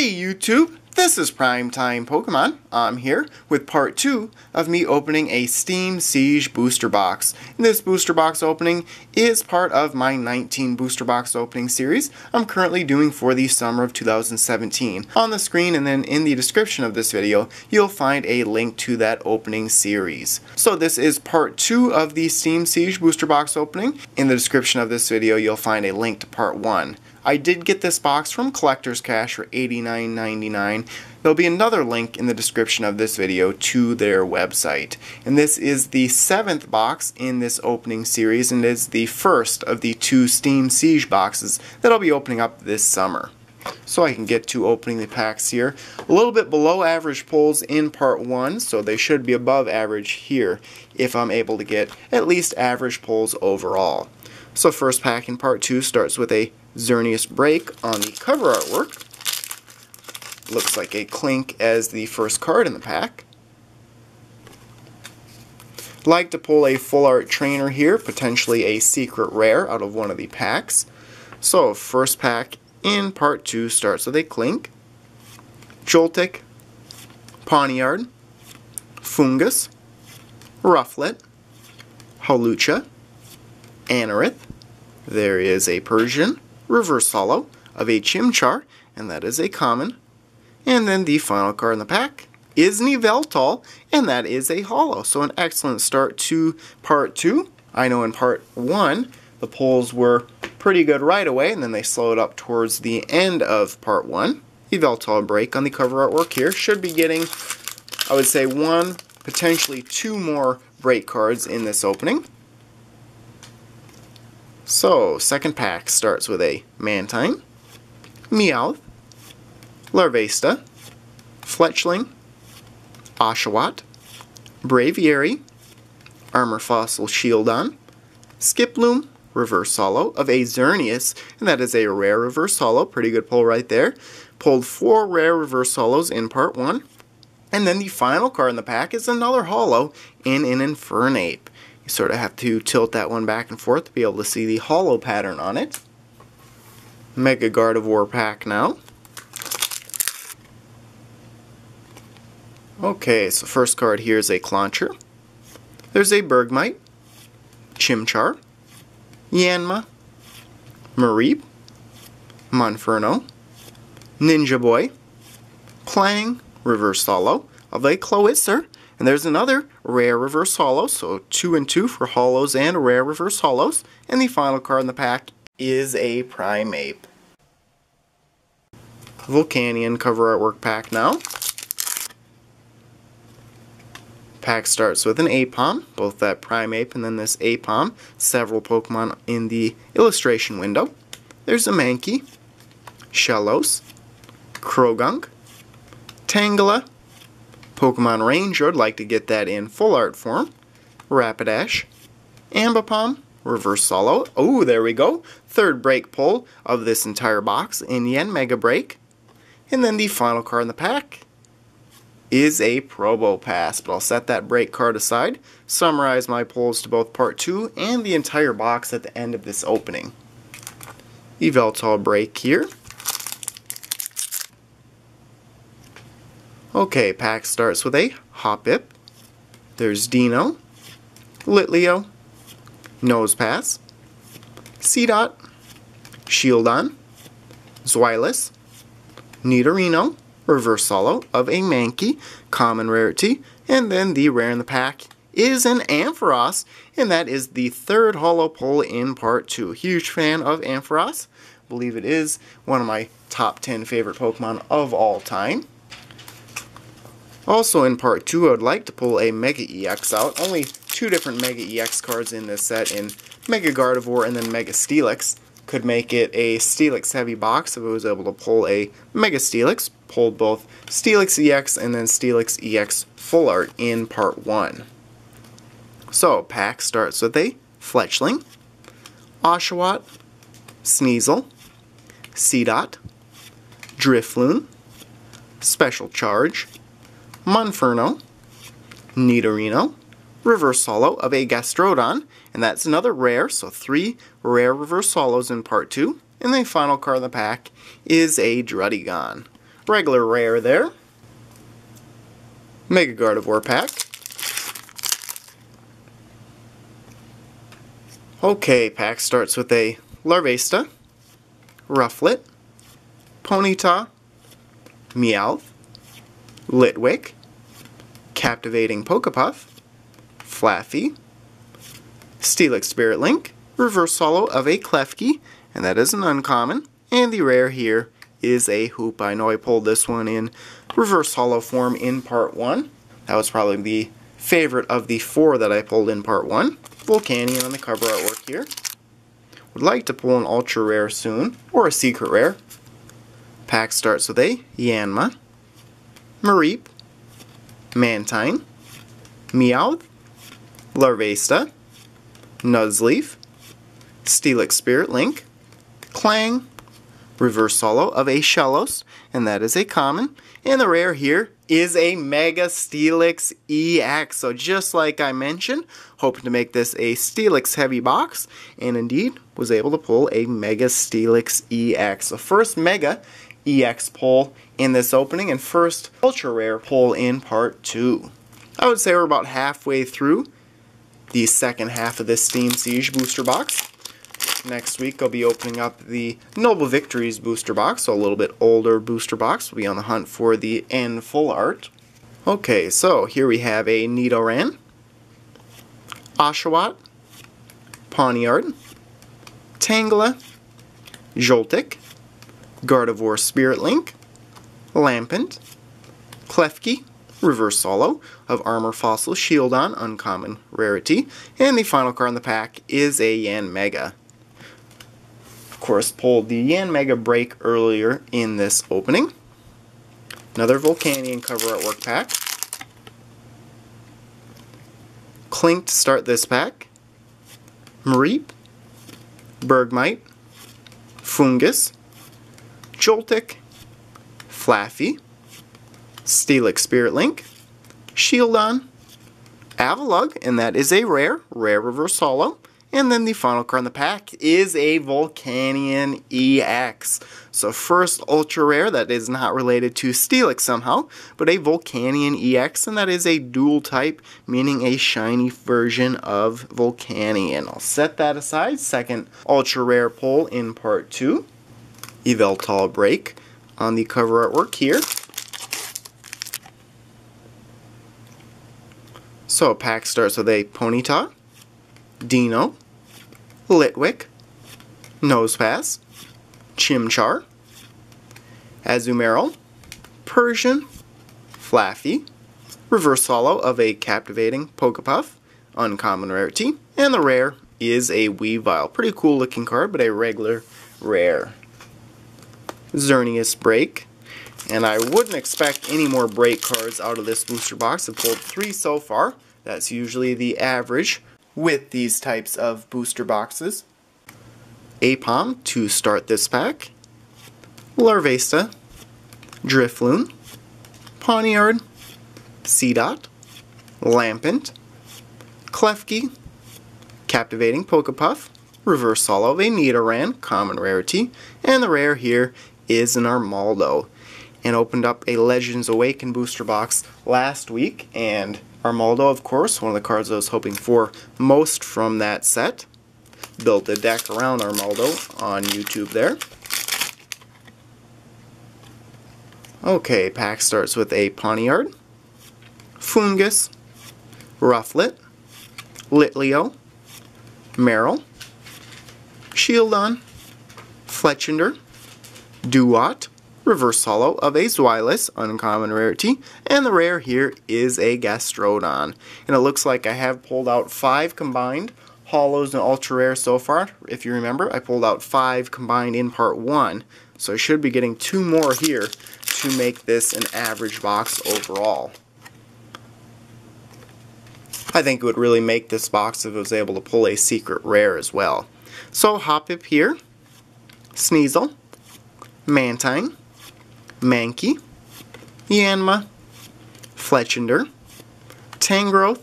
Hey YouTube, this is Primetime Pokemon. I'm here with part 2 of me opening a Steam Siege booster box. And this booster box opening is part of my 19 booster box opening series I'm currently doing for the summer of 2017. On the screen and then in the description of this video, you'll find a link to that opening series. So this is part 2 of the Steam Siege booster box opening. In the description of this video, you'll find a link to part 1. I did get this box from Collector's Cash for $89.99. There'll be another link in the description of this video to their website. And this is the 7th box in this opening series and is the first of the 2 Steam Siege boxes that I'll be opening up this summer. So I can get to opening the packs here. A little bit below average pulls in part 1, so they should be above average here if I'm able to get at least average pulls overall. So first pack in part 2 starts with a Xerneas break on the cover artwork. Looks like a Klink as the first card in the pack. Like to pull a full art trainer here, potentially a secret rare out of one of the packs. So first pack in part 2 starts with a Klink, Joltik, Pawniard, Foongus, Rufflet, Hawlucha, Anorith. There is a Persian reverse holo of a Chimchar, and that is a common. And then the final card in the pack is an Yveltal, and that is a holo. So an excellent start to part 2. I know in part 1 the pulls were pretty good right away, and then they slowed up towards the end of part 1. Yveltal break on the cover artwork here. Should be getting, I would say, 1, potentially 2 more break cards in this opening. So, second pack starts with a Mantine, Meowth, Larvesta, Fletchling, Oshawott, Braviary, Armor Fossil Shieldon, Skiploom, reverse holo of a Xerneas, and that is a rare reverse holo, pretty good pull right there. Pulled 4 rare reverse holos in part 1, and then the final card in the pack is another holo in an Infernape. You sort of have to tilt that one back and forth to be able to see the holo pattern on it. Mega Gardevoir pack now. Okay, so first card here is a Clauncher. There's a Bergmite, Chimchar, Yanma, Mareep, Monferno, Ninja Boy, Clang, reverse holo of a Cloyster, and there's another rare reverse holo, so 2 and 2 for holos and rare reverse holos, and the final card in the pack is a Primeape. Volcanion cover artwork pack now. Pack starts with an Aipom, both that Primeape and then this Aipom. Several Pokemon in the illustration window. There's a Mankey, Shellos, Krogunk, Tangela, Pokemon Ranger, I'd like to get that in full art form, Rapidash, Ambipom, reverse holo. Oh, there we go. Third break pull of this entire box in Yanmega break. And then the final card in the pack is a Probopass, but I'll set that break card aside, summarize my pulls to both part 2 and the entire box at the end of this opening. Yveltal break here. Okay, pack starts with a Hoppip. There's Dino, Litleo, Nosepass, Seedot, Shieldon, Zweilous, Nidorino, reverse holo of a Mankey, common rarity, and then the rare in the pack is an Ampharos, and that is the 3rd holo pull in part 2. Huge fan of Ampharos. I believe it is one of my top 10 favorite Pokemon of all time. Also in part 2, I would like to pull a Mega EX out. Only 2 different Mega EX cards in this set, in Mega Gardevoir and then Mega Steelix. Could make it a Steelix heavy box if I was able to pull a Mega Steelix. Pulled both Steelix EX and then Steelix EX full art in part 1. So, pack starts with a Fletchling, Oshawott, Sneasel, Seedot, Drifloon, Special Charge, Monferno, Nidorino, reverse holo of a Gastrodon, and that's another rare, so 3 rare reverse holos in part 2, and the final card in the pack is a Druddigon. regular rare there. Mega Gardevoir pack. Okay, pack starts with a Larvesta, Rufflet, Ponyta, Meowth, Litwick, Captivating Pokepuff, Flaffy, Steelix Spirit Link, Reverse Holo of a Klefki, and that is an uncommon, and the rare here is a Hoop. I know I pulled this one in Reverse Holo form in Part 1. That was probably the favorite of the 4 that I pulled in Part 1. Volcanion on the cover artwork here. Would like to pull an Ultra Rare soon, or a Secret Rare. Pack starts with a Yanma, Mareep, Mantine, Meowth, Larvesta, Nuzleaf, Steelix Spirit Link, Clang, Reverse Holo of a Shellos, and that is a common. And the rare here is a Mega Steelix EX. So just like I mentioned, hoping to make this a Steelix heavy box, and indeed was able to pull a Mega Steelix EX. So first Mega EX pull in this opening, and first Ultra Rare pull in Part 2. I would say we're about halfway through the second half of this Steam Siege booster box. Next week I'll be opening up the Noble Victories booster box, so a little bit older booster box. We'll be on the hunt for the N full art. Okay, so here we have a Nidoran, Oshawott, Pawniard, Tangela, Joltik, Gardevoir Spirit Link, Lampent, Klefki, Reverse Holo of Armor Fossil Shieldon, uncommon rarity, and the final card in the pack is a Yanmega. Of course, pulled the Yanmega break earlier in this opening. Another Volcanion cover artwork pack. Klink to start this pack. Mareep, Bergmite, Fungus, Joltik, Flaffy, Steelix Spirit Link, Shieldon, Avalugg, and that is a rare Reverse Holo. And then the final card in the pack is a Volcanion EX. So first Ultra Rare that is not related to Steelix somehow, but a Volcanion EX, and that is a dual type, meaning a shiny version of Volcanion. I'll set that aside. Second Ultra Rare pull in Part 2. Yveltal break on the cover artwork here. So a pack starts with a Ponyta, Dino, Litwick, Nosepass, Chimchar, Azumarill, Persian, Flaffy, Reverse Holo of a Captivating Pokepuff, uncommon rarity, and the rare is a Weavile. Pretty cool looking card, but a regular rare. Xerneas break, and I wouldn't expect any more break cards out of this booster box. I've pulled 3 so far. That's usually the average with these types of booster boxes. Aipom to start this pack. Larvesta, Drifloon, Pawniard, Seedot, Lampent, Klefki, Captivating Pokepuff, Reverse Holo of a Nidoran, common rarity, and the rare here is an Armaldo. And opened up a Legends Awaken booster box last week, and Armaldo, of course, one of the cards I was hoping for most from that set. Built a deck around Armaldo on YouTube there. Okay, pack starts with a Pawniard, Fungus, Rufflet, Litleo, Marill, Shieldon, Fletchinder, Duat, Reverse Holo of a Zweilous, uncommon rarity, and the rare here is a Gastrodon. And it looks like I have pulled out 5 combined Holos and Ultra Rare so far. If you remember, I pulled out 5 combined in Part 1, so I should be getting 2 more here to make this an average box overall. I think it would really make this box if it was able to pull a Secret Rare as well. So Hoppip here, Sneasel, Mantine, Mankey, Yanma, Fletchinder, Tangrowth,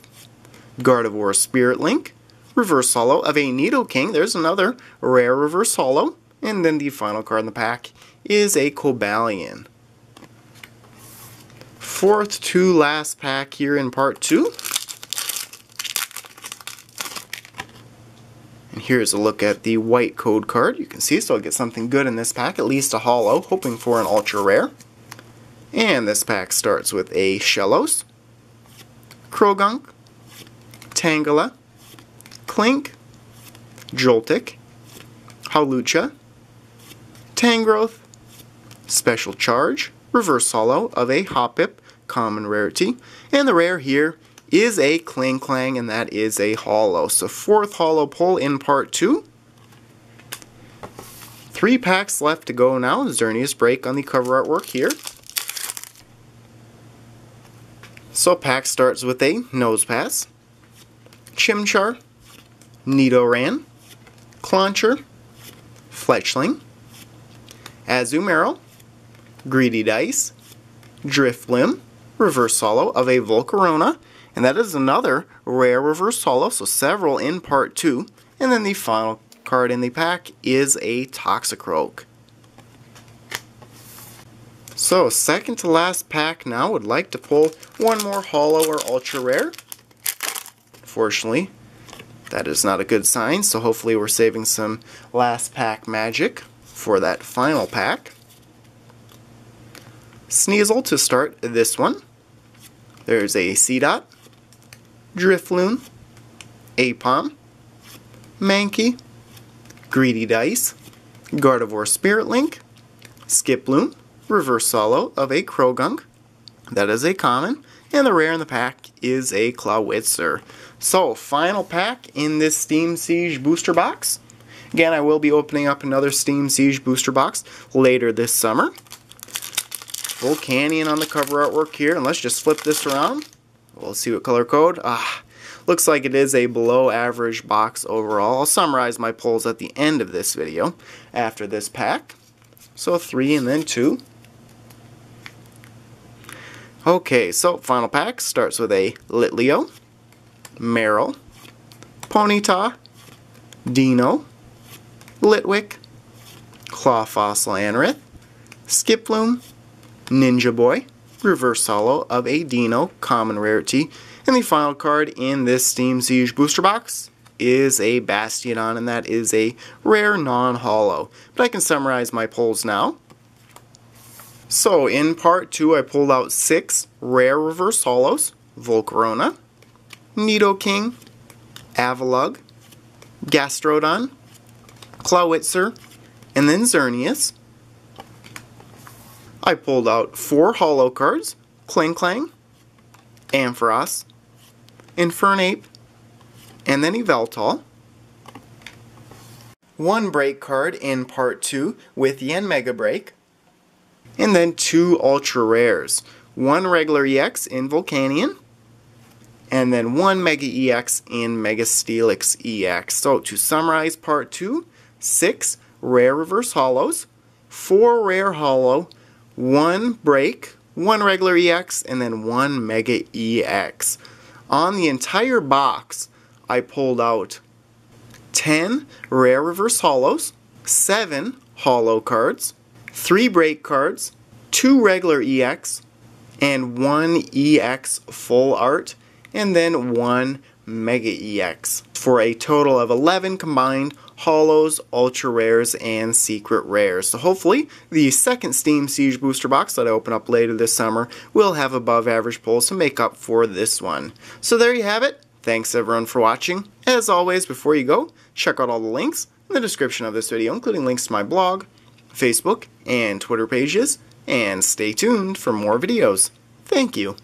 Gardevoir Spirit Link, Reverse Holo of a Nidoking. There's another rare Reverse Holo. And then the final card in the pack is a Cobalion. fourth to last pack here in part 2. And here's a look at the white code card. You can see, so I'll get something good in this pack, at least a holo, hoping for an ultra rare. And this pack starts with a Shellos, Croagunk, Tangela, Klink, Joltik, Hawlucha, Tangrowth, Special Charge, Reverse Holo of a Hoppip, common rarity, and the rare here is a Klinklang, and that is a holo. So fourth holo pull in part 2. 3 packs left to go now. Xerneas break on the cover artwork here. So pack starts with a Nosepass, Chimchar, Nidoran, Clauncher, Fletchling, Azumarill, Greedy Dice, Drifblim, Reverse Holo of a Volcarona, and that is another rare Reverse Holo, so several in part 2. And then the final card in the pack is a Toxicroak. So second to last pack now. Would like to pull one more holo or ultra rare. Unfortunately, that is not a good sign, so hopefully we're saving some last pack magic for that final pack. Sneasel to start this one. There's a Seedot, Drifloon, Aipom, Mankey, Greedy Dice, Gardevoir Spirit Link, Skiploom, Reverse Holo of a Croagunk, that is a common, and the rare in the pack is a Clawitzer. So, final pack in this Steam Siege booster box. Again, I will be opening up another Steam Siege booster box later this summer. Volcanion on the cover artwork here, and let's just flip this around. We'll see what color code. Looks like it is a below average box overall. I'll summarize my pulls at the end of this video after this pack. So 3 and then 2. Okay, so final pack starts with a Litleo, Marill, Ponyta, Dino, Litwick, Clawfossil Anorith, Skiploom, Ninja Boy, Reverse Holo of a Dino, common rarity, and the final card in this Steam Siege booster box is a Bastiodon, and that is a rare non-holo. But I can summarize my pulls now. So in part 2 I pulled out 6 rare reverse holos: Volcarona, Nidoking, Avalugg, Gastrodon, Clawitzer, and then Xerneas. I pulled out 4 holo cards: Klinklang, Ampharos, Infernape, and then Yveltal. 1 break card in part 2 with Yanmega Break. And then 2 ultra rares. 1 regular EX in Volcanion, and then 1 Mega EX in Mega Steelix EX. So to summarize part 2, 6 rare reverse holos, 4 rare holo, 1 break, 1 regular EX, and then 1 Mega EX. On the entire box, I pulled out 10 rare reverse holos, 7 holo cards, 3 break cards, 2 regular EX, and 1 EX full art, and then 1 Mega EX, for a total of 11 combined holos, ultra rares, and secret rares. So hopefully the second Steam Siege booster box that I open up later this summer will have above average pulls to make up for this one. So there you have it. Thanks everyone for watching. As always, before you go, check out all the links in the description of this video, including links to my blog, Facebook, and Twitter pages, and stay tuned for more videos. Thank you.